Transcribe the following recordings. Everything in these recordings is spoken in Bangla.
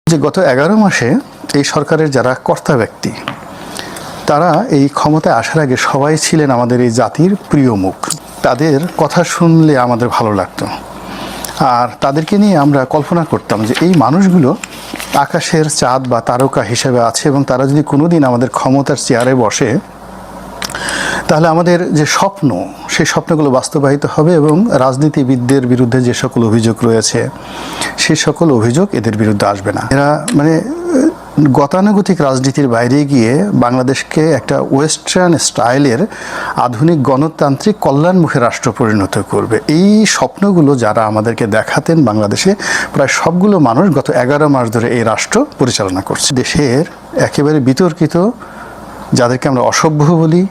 যে গত 11 মাসে এই সরকারের যারা কর্তা ব্যক্তি তারা এই ক্ষমতায় আসার আগে সবাই ছিলেন আমাদের এই জাতির প্রিয় মুখ। তাদের কথা শুনলে আমাদের ভালো লাগতো, আর তাদেরকে নিয়ে আমরা কল্পনা করতাম যে এই মানুষগুলো আকাশের চাঁদ বা তারকা হিসেবে আছে, এবং তারা যদি কোনোদিন আমাদের ক্ষমতার চেয়ারে বসে তাহলে আমাদের যে স্বপ্ন সেই স্বপ্নগুলো বাস্তবায়িত হবে, এবং রাজনীতিবিদদের বিরুদ্ধে যে সকল অভিযোগ রয়েছে সেই সকল অভিযোগ এদের বিরুদ্ধে আসবে না। এরা গতানুগতিক রাজনীতির বাইরে গিয়ে বাংলাদেশকে একটা ওয়েস্টার্ন স্টাইলের আধুনিক গণতান্ত্রিক কল্যাণমুখী রাষ্ট্র পরিণত করবে। এই স্বপ্নগুলো যারা আমাদেরকে দেখাতেন বাংলাদেশে প্রায় সবগুলো মানুষ গত 11 মাস ধরে এই রাষ্ট্র পরিচালনা করছে। দেশের একেবারে বিতর্কিত, যাদেরকে আমরা অসভ্য বলি,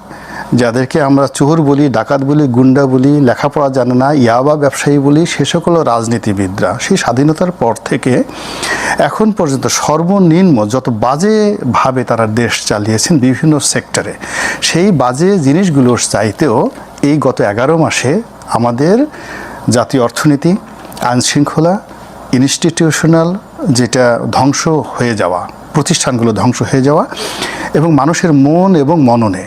যাদেরকে আমরা চোর বলি, ডাকাত বলি, গুন্ডা বলি, লেখাপড়া জানে না, ইয়াবা ব্যবসায়ী বলি, সে সকল রাজনীতিবিদরা সেই স্বাধীনতার পর থেকে এখন পর্যন্ত সর্বনিম্ন যত বাজেভাবে তারা দেশ চালিয়েছেন বিভিন্ন সেক্টরে, সেই বাজে জিনিসগুলোর চাইতেও এই গত 11 মাসে আমাদের জাতীয় অর্থনীতি, আইনশৃঙ্খলা, ইনস্টিটিউশনাল যেটা ধ্বংস হয়ে যাওয়া, প্রতিষ্ঠানগুলো ধ্বংস হয়ে যাওয়া এবং মানুষের মন এবং মননে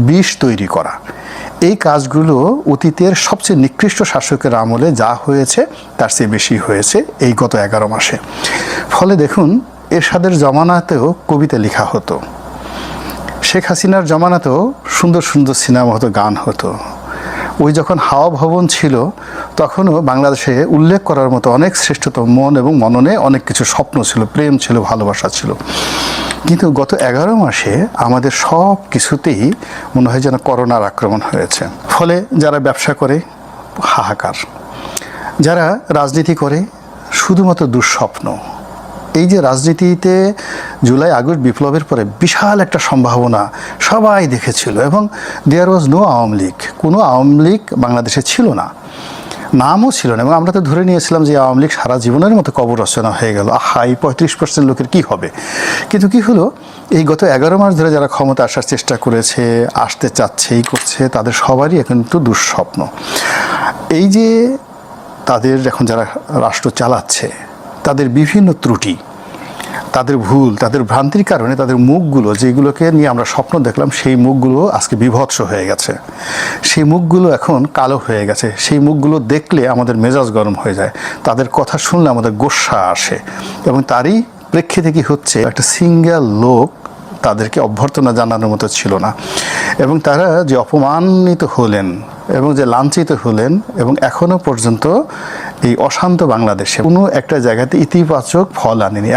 বিষ তৈরি করা, এই কাজগুলো অতীতের সবচেয়ে নিকৃষ্ট শাসকের আমলে যা হয়েছে তার চেয়ে বেশি হয়েছে এই গত 11 মাসে। ফলে দেখুন, এরশাদের জমানাতেও কবিতা লেখা হতো, শেখ হাসিনার জমানাতেও সুন্দর সুন্দর সিনেমা হতো, গান হতো। ওই যখন হাওয়া ভবন ছিল তখনও বাংলাদেশে উল্লেখ করার মতো অনেক শ্রেষ্ঠতম মন এবং মননে অনেক কিছু স্বপ্ন ছিল, প্রেম ছিল, ভালোবাসা ছিল। কিন্তু গত 11 মাসে আমাদের সব কিছুতেই মনে হয় যেন করোনার আক্রমণ হয়েছে। ফলে যারা ব্যবসা করে হাহাকার, যারা রাজনীতি করে শুধুমাত্র দুঃস্বপ্ন। এই যে রাজনীতিতে জুলাই আগস্ট বিপ্লবের পরে বিশাল একটা সম্ভাবনা সবাই দেখেছিল, এবং দেয়ার ওয়াজ নো আওয়ামী লীগ, কোনো আওয়ামী লীগ বাংলাদেশে ছিল না, নামও ছিল না, এবং আমরা তো ধরে নিয়েছিলাম যে আওয়ামী লীগ সারা জীবনের মতো কবর রচনা হয়ে গেল, এই 35% লোকের কি হবে। কিন্তু কি হলো, এই গত 11 মাস ধরে যারা ক্ষমতা আসার চেষ্টা করেছে, আসতে চাচ্ছে, এই করছে, তাদের সবারই এখন একটু দুঃস্বপ্ন। এই যে তাদের এখন যারা রাষ্ট্র চালাচ্ছে তাদের বিভিন্ন ত্রুটি, তাদের ভুল, তাদের ভ্রান্তির কারণে তাদের মুখগুলো, যেগুলোকে নিয়ে আমরা স্বপ্ন দেখলাম, সেই মুখগুলো আজকে বিভৎস হয়ে গেছে, সেই মুখগুলো এখন কালো হয়ে গেছে। সেই মুখগুলো দেখলে আমাদের মেজাজ গরম হয়ে যায়, তাদের কথা শুনলে আমাদের গোস্বা আসে, এবং তারই প্রেক্ষিতে কি হচ্ছে, একটা সিঙ্গেল লোক তাদেরকে অভ্যর্থনা জানানোর মতো ছিল না, এবং তারা যে অপমানিত হলেন এবং যে লাঞ্ছিত হলেন, এবং এখনো পর্যন্ত এই অশান্ত বাংলাদেশে কোনো একটা জায়গাতে ইতিবাচক ফল আনেনি।